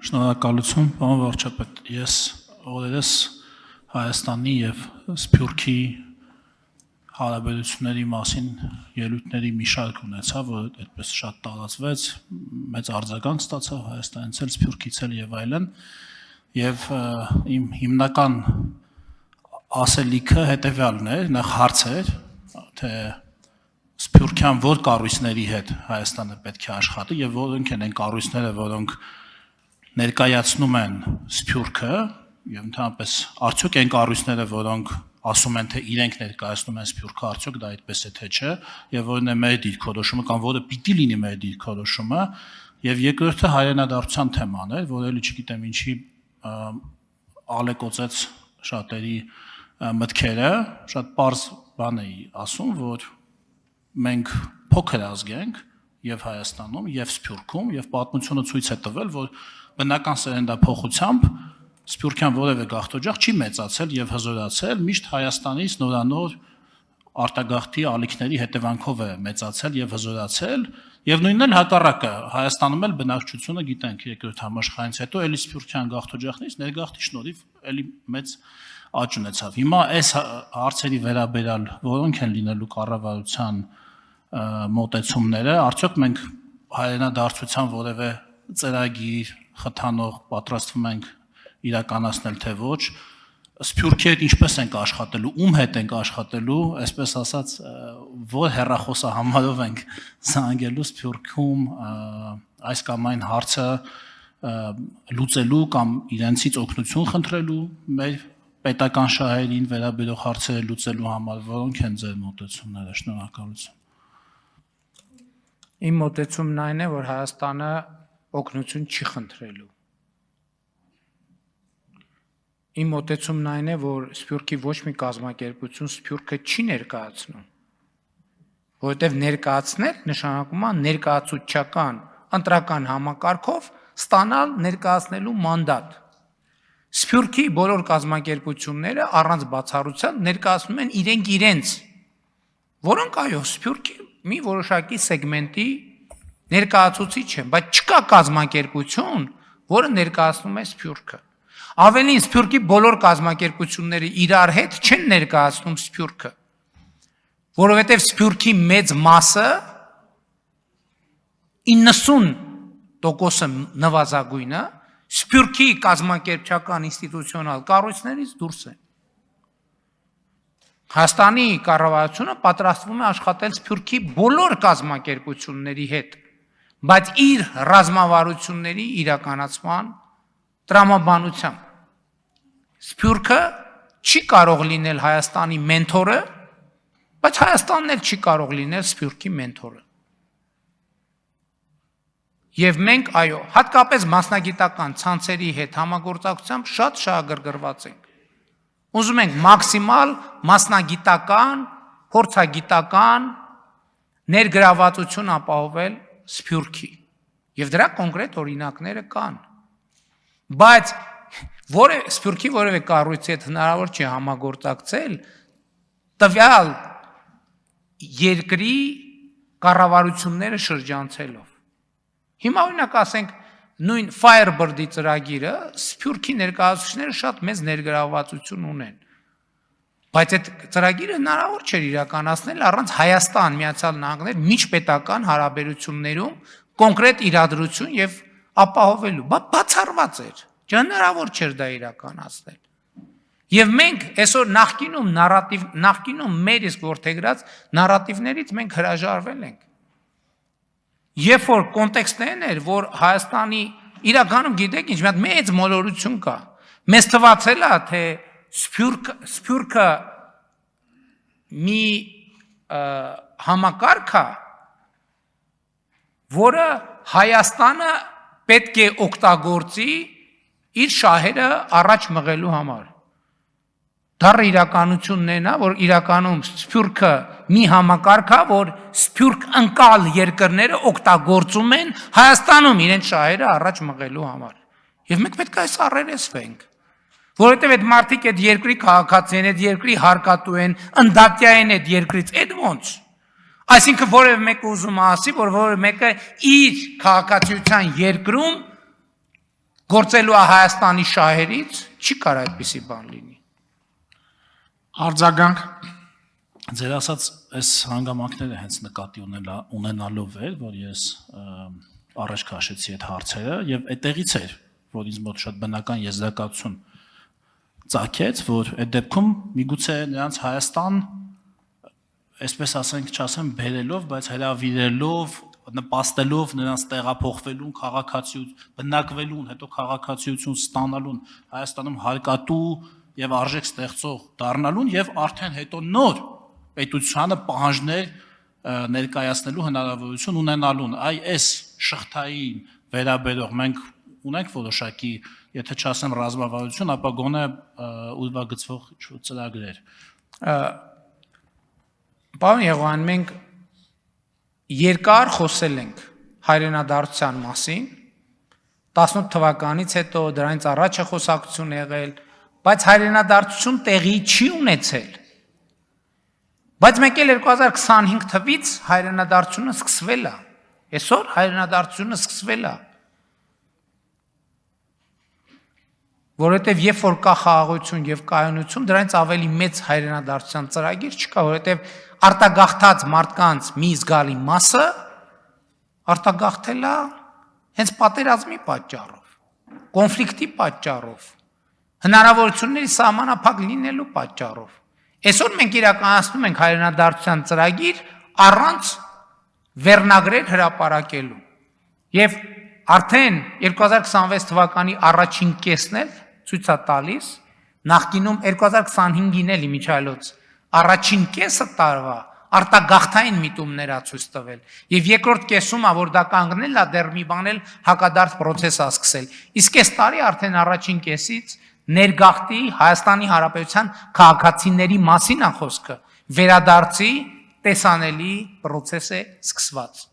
Շնորհակալություն, պարոն վարչապետ, ես օրերս Հայաստանի և Սփյուռքի հարաբերությունների մասին ելույթների մի շարք ունեցա, որ այդպես շատ տարածվեց, մեծ արձագանք ստացավ Հայաստանից էլ, Սփյուռքից էլ եւ այլն, եւ իմ հիմնական ասելիքը հետեւյալն է, նախ հարց էր, թե Սփյուռքյան որ կառույցների հետ Հայաստանը պետք է աշխատի եւ որոնք են այն կառույցները, որոնք ներկայացնում են Սփյուռքը եւ ընդհանրապես արդյոք այն կառույցները, որոնք ասում են, թե իրենք ներկայացնում են Սփյուռքը, արդյոք դա այդպես է թե չէ, եւ որն է մեր դիրքորոշումը կամ որը պիտի լինի մեր դիրքորոշումը, եւ երկրորդը հայրենադարձության թեման է, որ էլի չգիտեմ ինչի ալեկոծեց շատերի մտքերը, շատ պարզ բան էի ասում, որ մենք փոքր ազգ ենք եւ Հայաստանում եւ Սփյուռքում եւ պատմությունը ցույց է տվել, որ բնական սերնդափոխությամբ Սփյուռքյան որևէ գաղթօջախ չի մեծացել եւ հզորացել, միշտ Հայաստանից նորանոր արտագաղթի ալիքների հետևանքով է մեծացել եւ հզորացել, եւ նույնն էլ հակառակը, Հայաստանում էլ բնակչությունը գիտենք երկրորդ համաշխարհից հետո էլի Սփյուռքյան գաղթօջախներից ներգաղթի շնորհիվ էլի մեծ աճ ունեցավ։ Հիմա այս հարցերի վերաբերյալ որոնք են լինելու կառավարության մոտեցումները, արդյոք մենք հայրենադարձության որևէ ծրագիր խթանող պատրաստվում ենք իրականացնել թե ոչ, Սփյուռքի հետ ինչպես ենք աշխատելու, ում հետ ենք աշխատելու, այսպես ասած, որ հեռախոսահամարով ենք զանգելու Սփյուռքում այս կամ այն հարցը լուծելու կամ իրենցից օգնություն խնդրելու մեր պետական շահերին վերաբերող հարցերը լուծելու համար, որոնք են ձեր մոտեցումները, շնորհակալություն։ Իմ մոտեցումն այն է, որ Հայաստանը օգնություն չի խնդրելու։ Իմ մոտեցումն այն է, որ Սփյուռքի ոչ մի կազմակերպություն Սփյուռքը չի ներկայացնում, որովհետև ներկայացնել նշանակում է ներկայացուցչական ընտրական համակարգով ստանալ ներկայացնելու մանդատ։ Սփյուռքի բոլոր կազմակերպությունները առանց բացառության ներկայացնում են իրենց, որոնք այո, Սփյուռքի մի որոշակի սեգմենտի ներկայացուցիչ են, բայց չկա կազմակերպություն, որը ներկայացնում է Սփյուռքը։ Ավելին Սփյուռքի բոլոր կազմակերպությունները իրար հետ չեն ներկայացնում Սփյուռքը, որովհետև Սփյուռքի մեծ մասը 90% նվազագույնը Սփյուռքի կազմակերպչական ինստիտուցիոնալ կառույցներից դուրս են։ Հայաստանի կառավարությունը պատրաստվում է աշխատել Սփյուռքի բոլոր կազմակերպությունների հետ, բայց իր ռազմավարությունների իրականացման տրամաբանությամբ։ Սփյուռքը չի կարող լինել Հայաստանի մենթորը, բայց Հայաստանն էլ չի կարող լինել Սփյուռքի մենթորը։ Եվ մենք, այո, հատկապես մասնագիտական ցանցերի հետ համագործակցությամբ շատ շահագրգռված ենք։ Ուզում ենք մաքսիմալ մասնագիտական, փորձագիտական ներգրավվածություն ապահովել Սփյուռքի։ Եվ դրա կոնկրետ օրինակները կան։ Բայց Սփյուռքի որևէ կառույցի հետ հնարավոր չի համագործակցել տվյալ երկրի կառավարությունները շրջանցելով։ Հիմա օրինակ ասենք նույն Firebird-ի ծրագիրը Սփյուռքի ներկայացուցիչները շատ մեծ ներգրավվածություն ունեն։ Բայց այդ ծրագիրը հնարավոր չէր իրականացնել առանց Հայաստան, Միացյալ Նահանգներ միջպետական հարաբերություններում կոնկրետ իրադրություն եւ ապահովելու։ Բացառված էր։ Հնարավոր չէր դա իրականացնել։ Եվ մենք այսօր նախկինում մեր իսկ որդեգրած նարատիվներից մենք հրաժարվել ենք։ Երբ որ կոնտեքստն էր, որ Հայաստանի իրականում գիտեք ինչ, մի հատ մեծ մոլորություն կա։ Մեզ թվացել է, թե Սփյուռքը մի համակարգ է, որը Հայաստանը պետք է օգտագործի իր շահերը առաջ մղելու համար։ Դառը իրականությունն է նա, որ իրականում Սփյուռքը մի համակարգ է, որ Սփյուռք ընկալ երկրները օգտագործում են Հայաստանում իրենց շահերը առաջ մղելու համար։ Եվ մենք պետք է այս առերեսվենք, որովհետև այդ մարդիկ այդ երկրի քաղաքացի են, այդ երկրի հարկատու են, ընդդատյա են այդ երկրից, այդ ոնց։ Այսինքն որևէ մեկը ուզում է ասի, որ որևէ մեկը իր քաղաքացիության երկրում գործելու է Հայաստանի շահերից, չի կարող այդպիսի բան լինի։ Արձագանք Ձեր ասած այս հանգամանքները հենց նկատի ունենալով էր, որ ես առաջ քաշեցի այդ հարցերը եւ այդտեղից էր, որ ինձ մոտ շատ բնական եզրակացություն ծագեց, որ այդ դեպքում միգուցե նրանց Հայաստան, այսպես ասենք, չասեմ բերելով, բայց հրավիրելով, նպաստելով նրանց տեղափոխվելուն, բնակվելուն, հետո քաղաքացիություն ստանալուն, Հայաստանում հարկատու եւ արժեք ստեղծող դառնալուն եւ արդեն հետո նոր պետությանը պահանջներ ներկայացնելու հնարավորություն ունենալուն։ Այս շղթային վերաբերող մենք ունենք որոշակի, եթե չասեմ ռազմավարություն, ապա գոնե ուրվագծվող ծրագրեր։ Պարոն Եղոյան, մենք երկար խոսել ենք հայրենադարձության մասին, 18 թվականից հետո դրանից առաջ է խոսակցություն եղել, բայց հայրենադարձություն տեղի չի ունեցել։ Բայց մենք էլ 2025 թվականից հայրենադարձությունը սկսվել է։ Այսօր հայրենադարձությունը սկսվել է։ Որովհետև երբ որ կա խաղաղություն եւ կայունություն, դրանից ավելի մեծ հայրենադարձության ծրագիր չկա, որովհետև արտագաղթած մարդկանց մի զգալի մասը արտագաղթել է հենց պատերազմի պատճառով, կոնֆլիկտի պատճառով, հնարավորությունների սահմանափակ լինելու պատճառով։ Այսօր մենք իրականացնում ենք հայրենադարձության ծրագիր առանց վերնագրեր հրապարակելու։ Եվ արդեն 2026 թվականի առաջին կեսն էլ ցույց է տալիս, նախկինում 2025-ին էլ իմիջայլոց առաջին կեսը տարվա արտագաղթային միտումներ է ցույց տվել։ Եվ երկրորդ կեսում է, որ դա կանգնել է, դեռ մի բան էլ հակադարձ process է սկսել։ Իսկ այս տարի արդեն առաջին կեսից ներգաղթի Հայաստանի Հանրապետության քաղաքացիների մասին է խոսքը, վերադարձի տեսանելի process է սկսված։